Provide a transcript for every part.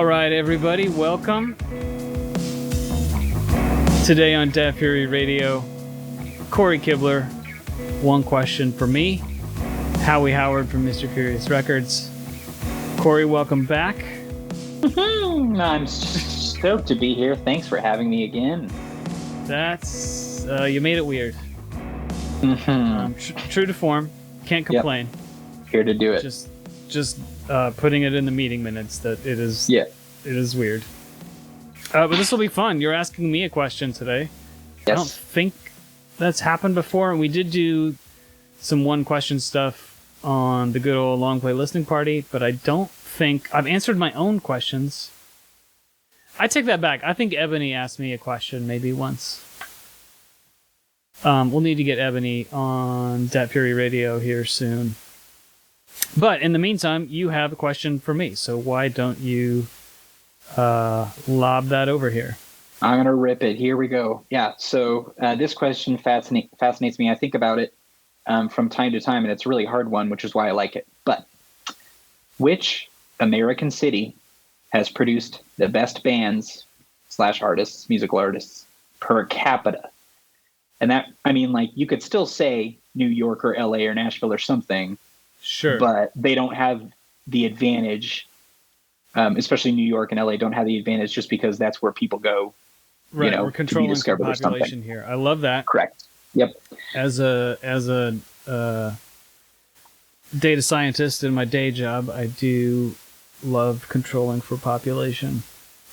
All right, everybody, welcome. Today on Dat Fury Radio, Cory Kibler, one question for me, Howie Howard from Mr. Curious Records. Cory, welcome back. I'm stoked to be here. Thanks for having me again. That's, you made it weird. True to form, can't complain. Yep. Here to do it. Just putting it in the meeting minutes that it is. Yeah. It is weird. But this will be fun. You're asking me a question today. Yes. I don't think that's happened before, and we did do some one question stuff on the good old long play listening party, but I don't think I've answered my own questions. I take that back. I think Ebony asked me a question maybe once. We'll need to get Ebony on Dat Fury Radio here soon. But in the meantime, you have a question for me, so why don't you lob that over here? I'm going to rip it. Here we go. Yeah, so this question fascinates me. I think about it from time to time, and it's a really hard one, which is why I like it. But which American city has produced the best bands / artists, musical artists, per capita? And that, I mean, like, you could still say New York or LA or Nashville or something. Sure. But they don't have the advantage, especially New York and LA don't have the advantage just because that's where people go. Right, we're controlling the population here. I love that. Correct. Yep. As a data scientist in my day job, I do love controlling for population.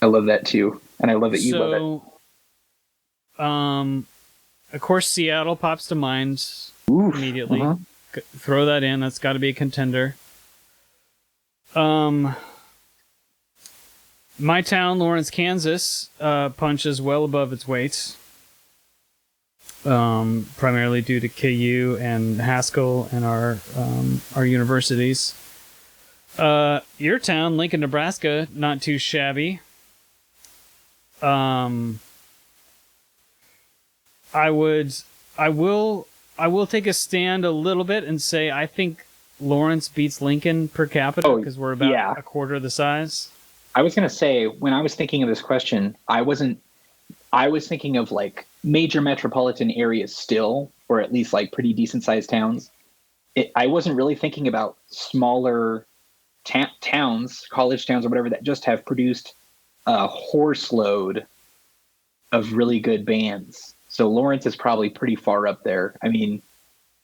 I love that too, and I love that you love it. Of course, Seattle pops to mind immediately. Uh-huh. Throw that in. That's got to be a contender. My town, Lawrence, Kansas, punches well above its weight. Primarily due to KU and Haskell and our universities. Your town, Lincoln, Nebraska, not too shabby. I will take a stand a little bit and say I think Lawrence beats Lincoln per capita because we're about a quarter the size. I was going to say, when I was thinking of this question, I was thinking of like major metropolitan areas still, or at least like pretty decent sized towns. I wasn't really thinking about smaller towns, college towns or whatever, that just have produced a horse load of really good bands. So Lawrence is probably pretty far up there. I mean,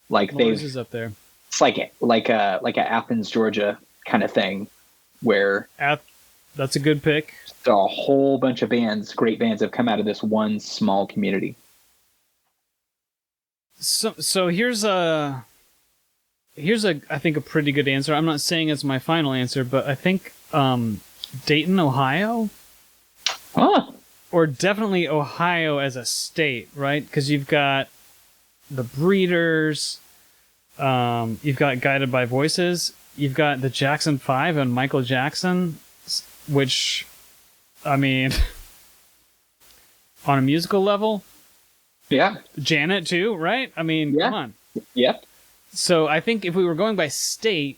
like Lawrence is up there. It's like a Athens, Georgia kind of thing, where that's a good pick. A whole bunch of great bands, have come out of this one small community. So here's I think a pretty good answer. I'm not saying it's my final answer, but I think Dayton, Ohio. Huh. Or definitely Ohio as a state, right? Because you've got the Breeders, you've got Guided by Voices, you've got the Jackson 5 and Michael Jackson, which, I mean, on a musical level, yeah. Janet too, right? I mean, come on. Yep. So I think if we were going by state,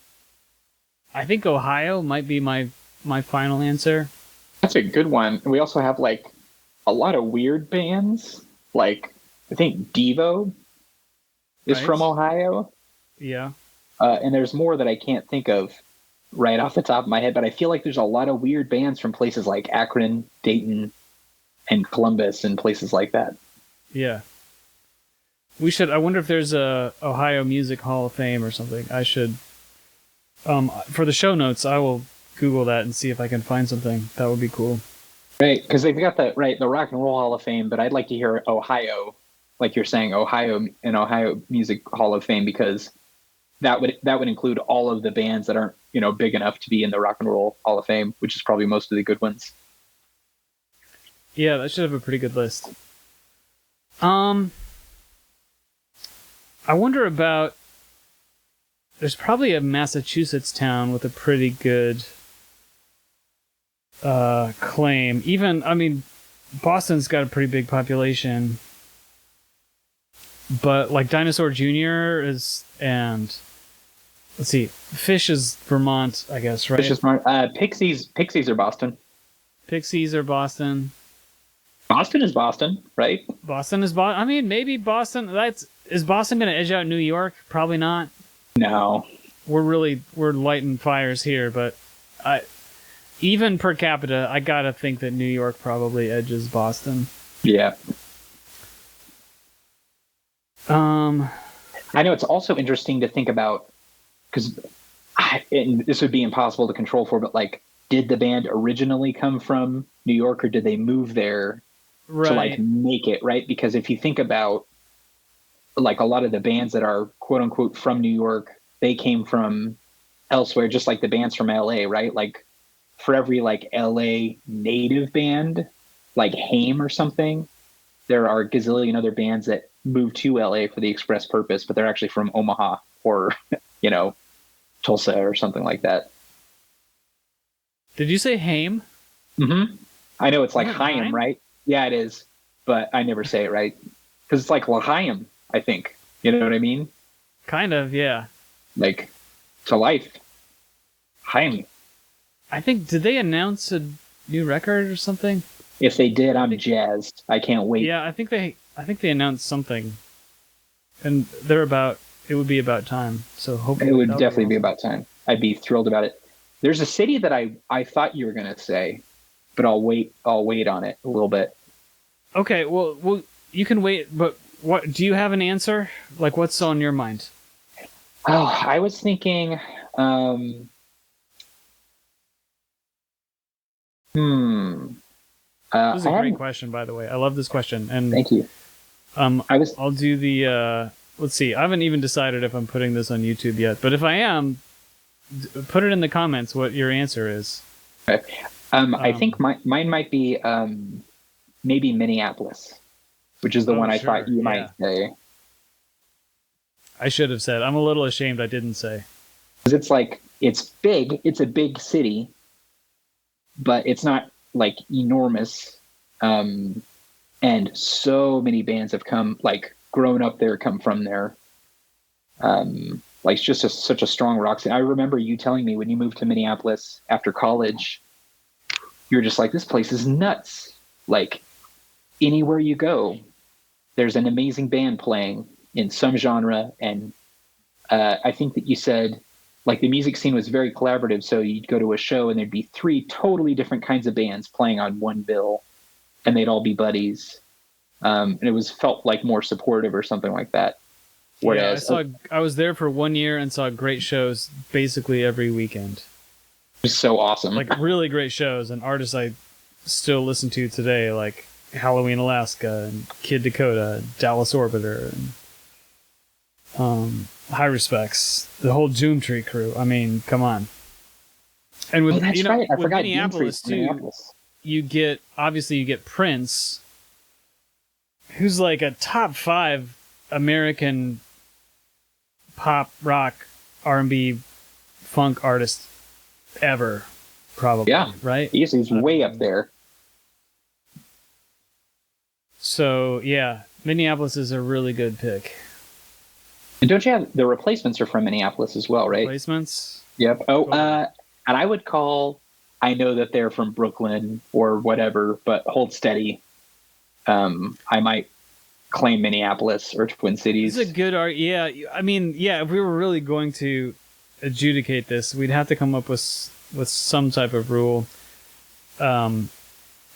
I think Ohio might be my final answer. That's a good one. We also have like a lot of weird bands. Like I think Devo is from Ohio. Yeah. And there's more that I can't think of right off the top of my head, but I feel like there's a lot of weird bands from places like Akron, Dayton, and Columbus and places like that. Yeah. I wonder if there's a Ohio Music Hall of Fame or something. I should, for the show notes, I will Google that and see if I can find something. That would be cool. Right, because they've got the Rock and Roll Hall of Fame, but I'd like to hear Ohio, like you're saying, Ohio Music Hall of Fame, because that would include all of the bands that aren't, big enough to be in the Rock and Roll Hall of Fame, which is probably most of the good ones. Yeah, that should have a pretty good list. I wonder about. There's probably a Massachusetts town with a pretty good claim. Even, I mean, Boston's got a pretty big population, but like Dinosaur Jr. and let's see, Fish is Vermont, I guess, right? Fish is Vermont. Pixies are Boston. Pixies or Boston. Boston is Boston, right? Boston is Boston. I mean, maybe Boston. Is Boston going to edge out New York? Probably not. No. We're lighting fires here, but even per capita, I gotta think that New York probably edges Boston. Yeah. I know it's also interesting to think about, because this would be impossible to control for, but like, did the band originally come from New York, or did they move there to like make it, right? Because if you think about like a lot of the bands that are quote unquote from New York, they came from elsewhere, just like the bands from LA, right? Like for every like LA native band, like Haim or something, there are a gazillion other bands that move to LA for the express purpose, but they're actually from Omaha or, Tulsa or something like that. Did you say Haim? Mm-hmm. I know it's like Chaim, right? Yeah, it is. But I never say it right. Because it's like L'chaim, I think. You know what I mean? Kind of, yeah. Like, to life. Chaim. I think, did they announce a new record or something? If they did, I'm jazzed. I can't wait. Yeah, I think they announced something. And it would be about time. So hopefully it would definitely be about time. I'd be thrilled about it. There's a city that I thought you were going to say, but I'll wait on it a little bit. Okay, well, you can wait, but what do you have an answer? Like, what's on your mind? Oh, I was thinking, This is a great question, by the way. I love this question, and thank you. I'll do the. Let's see. I haven't even decided if I'm putting this on YouTube yet, but if I am, put it in the comments what your answer is. Okay. I think mine might be maybe Minneapolis, which is the one I thought you might say. I should have said. I'm a little ashamed I didn't say. Because it's like, it's big. It's a big city, but it's not like enormous. And so many bands have grown up there, come from there. Like, it's just such a strong rock scene. I remember you telling me when you moved to Minneapolis after college, you were just like, this place is nuts. Like, anywhere you go, there's an amazing band playing in some genre. And I think that you said, like, the music scene was very collaborative. So you'd go to a show and there'd be 3 totally different kinds of bands playing on one bill, and they'd all be buddies. And it felt like more supportive or something like that. Whereas I was there for 1 year and saw great shows basically every weekend. It's so awesome. Like, really great shows, and artists I still listen to today, like Halloween Alaska and Kid Dakota, Dallas Orbiter, and High Respects, the whole Doomtree crew. I mean, come on. And with that's right. I with forgot Minneapolis too, you get Prince, who's like a top 5 American pop, rock, R&B, funk artist ever, probably. Yeah, right. He's way up there. So yeah, Minneapolis is a really good pick. And don't you have the Replacements are from Minneapolis as well, right? Replacements. Yep. Oh, and I would call. I know that they're from Brooklyn or whatever, but Hold Steady. I might claim Minneapolis or Twin Cities. It's a good art. Yeah, I mean, yeah. If we were really going to adjudicate this, we'd have to come up with some type of rule. I'm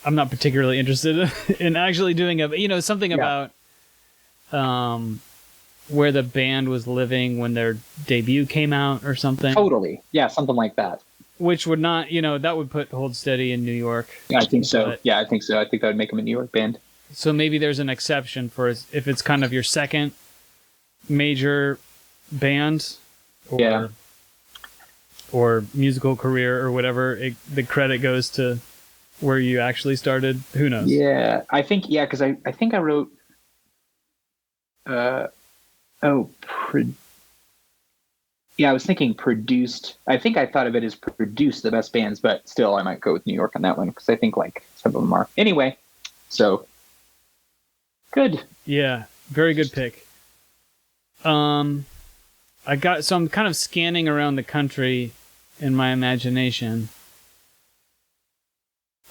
not particularly interested in actually doing something about where the band was living when their debut came out or something. Totally. Yeah, something like that. Which would not, that would put Hold Steady in New York. I think so. I think so. I think that would make them a New York band. So maybe there's an exception for if it's kind of your second major band or musical career or whatever, the credit goes to where you actually started. Who knows? Yeah, I think, because I think I wrote, I was thinking produced. I think I thought of it as produced the best bands, but still I might go with New York on that one because I think like some of them are. Anyway, so good. Yeah, very good pick. I'm kind of scanning around the country in my imagination.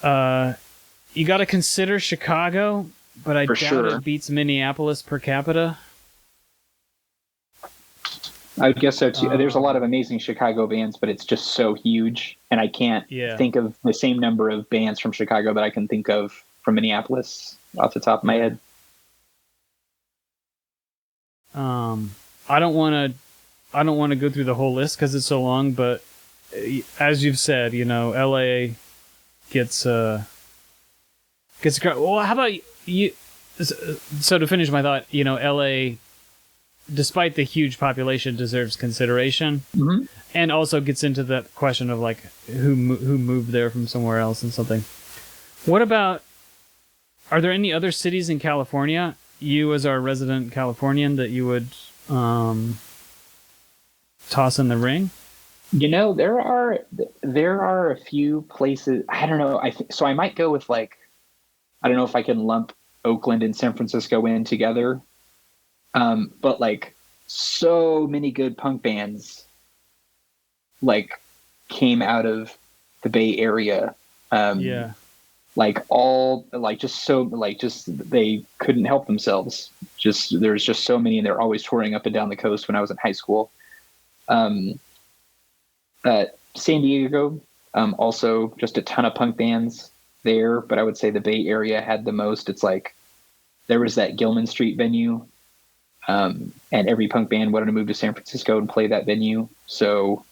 You got to consider Chicago, but I doubt it beats Minneapolis per capita. I would guess so too. There's a lot of amazing Chicago bands, but it's just so huge, and I can't think of the same number of bands from Chicago that I can think of from Minneapolis off the top of my head. I don't want to go through the whole list because it's so long, but as you've said, LA gets well, how about you? So to finish my thought, LA, despite the huge population, deserves consideration, and also gets into that question of like who moved there from somewhere else and something. What about? Are there any other cities in California? You, as our resident Californian, that you would toss in the ring? There are a few places. I don't know. So I might go with I don't know if I can lump Oakland and San Francisco in together. But so many good punk bands came out of the Bay Area. They couldn't help themselves. There's just so many, and they're always touring up and down the coast when I was in high school. San Diego, also just a ton of punk bands there, but I would say the Bay Area had the most. It's there was that Gilman Street venue, and every punk band wanted to move to San Francisco and play that venue. So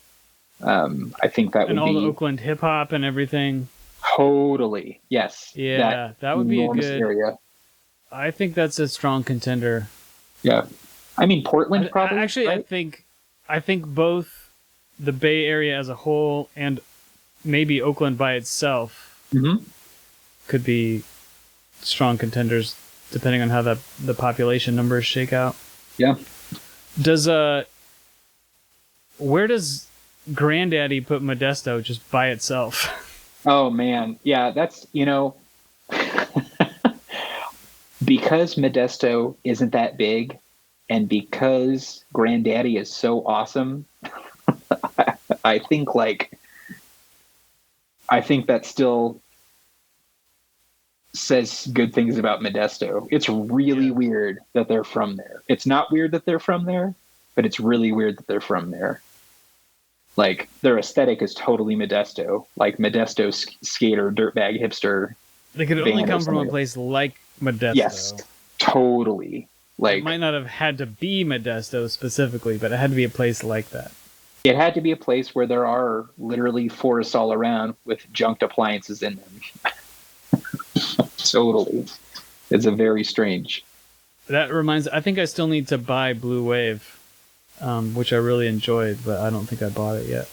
I think that would be... And all the Oakland hip-hop and everything. Totally, yes. Yeah, that would be a good... area. I think that's a strong contender. Yeah. I mean, Portland probably, actually, right? I think both the Bay Area as a whole and maybe Oakland by itself could be strong contenders, depending on how the population numbers shake out. Yeah. Where does Granddaddy put Modesto just by itself? Oh man, yeah, that's because Modesto isn't that big, and because Granddaddy is so awesome, I think that still says good things about Modesto. It's really weird that they're from there. It's not weird that they're from there, but it's really weird that they're from there. Their aesthetic is totally Modesto, Modesto skater, dirtbag hipster. They could only come from a place like Modesto. Yes, totally. It might not have had to be Modesto specifically, but it had to be a place like that. It had to be a place where there are literally forests all around with junked appliances in them. Totally. It's a very strange. That reminds... I think I still need to buy Blue Wave. Which I really enjoyed, but I don't think I bought it yet.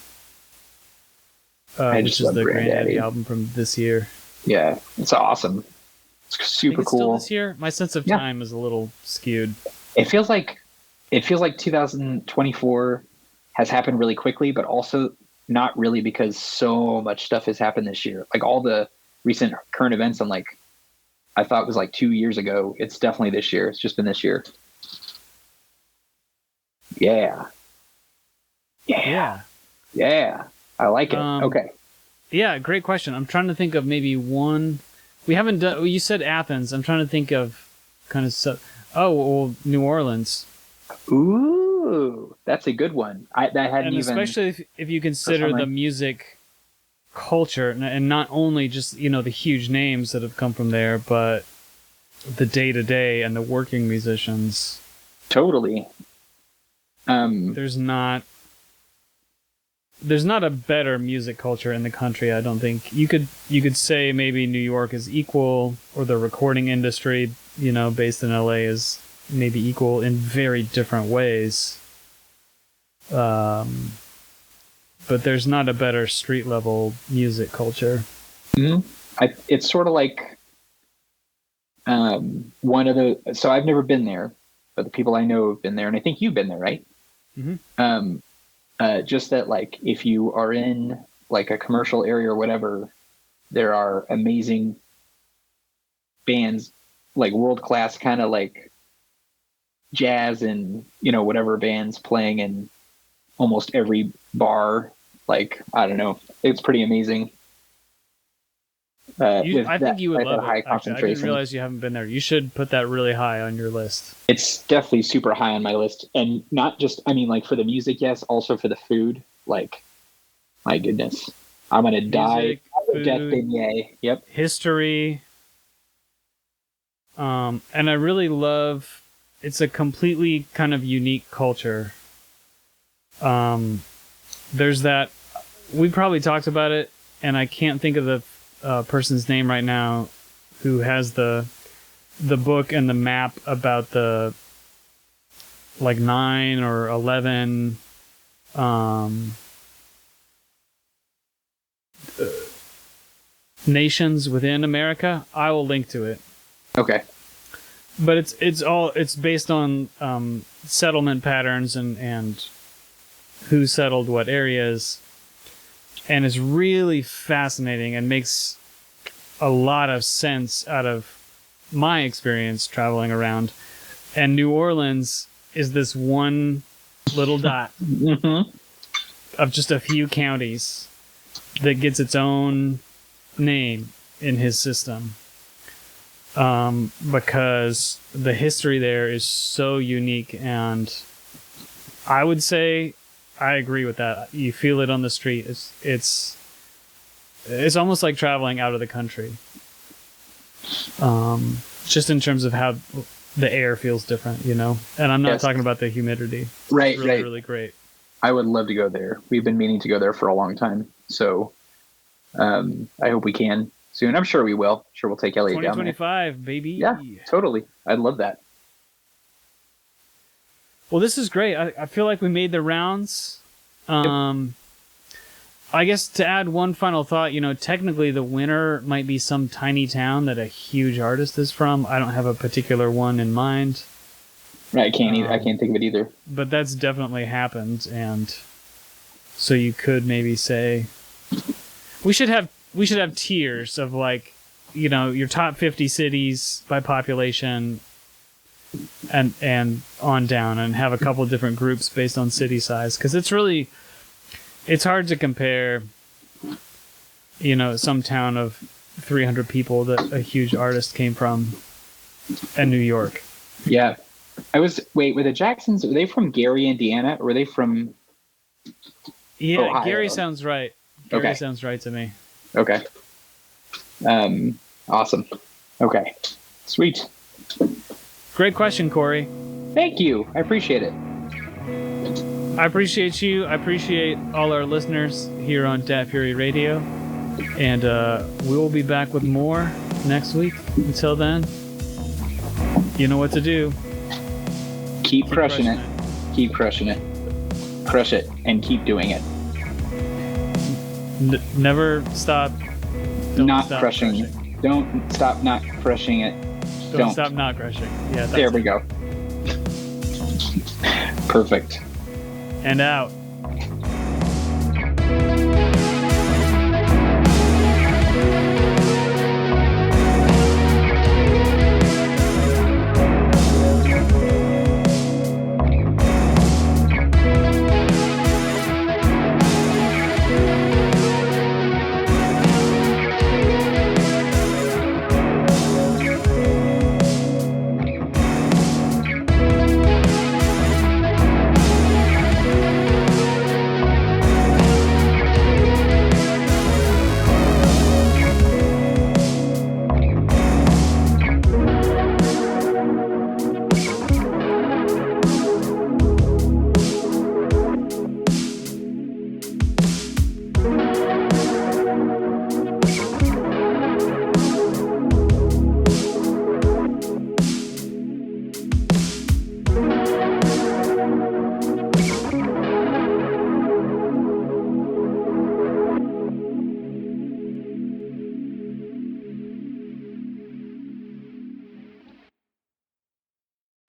Which is the Granddaddy album from this year. Yeah, it's awesome. It's super cool. Still this year? My sense of time is a little skewed. It feels like 2024 has happened really quickly, but also not really, because so much stuff has happened this year. All the recent current events, I thought was 2 years ago. It's definitely this year. It's just been this year. Yeah. I like it. Okay. Yeah, great question. I'm trying to think of maybe one. We haven't done. You said Athens. I'm trying to think of kind of stuff. Oh, well, New Orleans. Ooh, that's a good one. Especially if you consider the music culture, and not only just the huge names that have come from there, but the day-to-day and the working musicians. Totally. There's not a better music culture in the country. I don't think you could say maybe New York is equal, or the recording industry, based in LA, is maybe equal in very different ways. But there's not a better street level music culture. It's sort of one of the. So I've never been there, but the people I know have been there, and I think you've been there, right? Just that, if you are in a commercial area or whatever, there are amazing bands, world-class kind of jazz and whatever bands playing in almost every bar. I don't know, it's pretty amazing. I think you would love high it. Actually, I didn't realize you haven't been there. You should put that really high on your list. It's definitely super high on my list, and not just, I mean, like for the music, yes, also for the food. Like, my goodness, I'm gonna die. Death beignet. Yep. History. And I really love. It's a completely kind of unique culture. There's that. We probably talked about it, and I can't think of the person's name right now who has the book and the map about the like 9 or 11 nations within America. I will link to it. Okay. But it's based on settlement patterns and who settled what areas. And it's really fascinating and makes a lot of sense out of my experience traveling around. And New Orleans is this one little dot of just a few counties that gets its own name in his system. Because the history there is so unique, and I would say I agree with that. You feel it on the street. It's almost like traveling out of the country. Just in terms of how the air feels different, you know? And I'm not talking about the humidity. Right, it's really, really great. I would love to go there. We've been meaning to go there for a long time. So I hope we can soon. I'm sure we will. Sure, we'll take Elliot down there. 2025, baby. Yeah, totally. I'd love that. Well, this is great. I feel like we made the rounds. I guess to add one final thought, you know, technically the winner might be some tiny town that a huge artist is from. I don't have a particular one in mind. Right, I can't think of it either. But that's definitely happened, and so you could maybe say we should have tiers of, like, you know, your top 50 cities by population and on down, and have a couple different groups based on city size, because it's hard to compare, you know, some town of 300 people that a huge artist came from in New York. Yeah. Were the Jacksons, were they from Gary, Indiana, or were they from Ohio? Gary sounds right. Gary sounds right to me. Okay. Awesome. Okay. Sweet. Great question, Cory. Thank you. I appreciate it. I appreciate you. I appreciate all our listeners here on Dat Fury Radio. And we will be back with more next week. Until then, you know what to do. Keep crushing it. Keep crushing it. Crush it and keep doing it. Never stop. Don't stop crushing. Don't stop not crushing it. Don't stop not crushing. Yeah. There we go. Perfect. And out.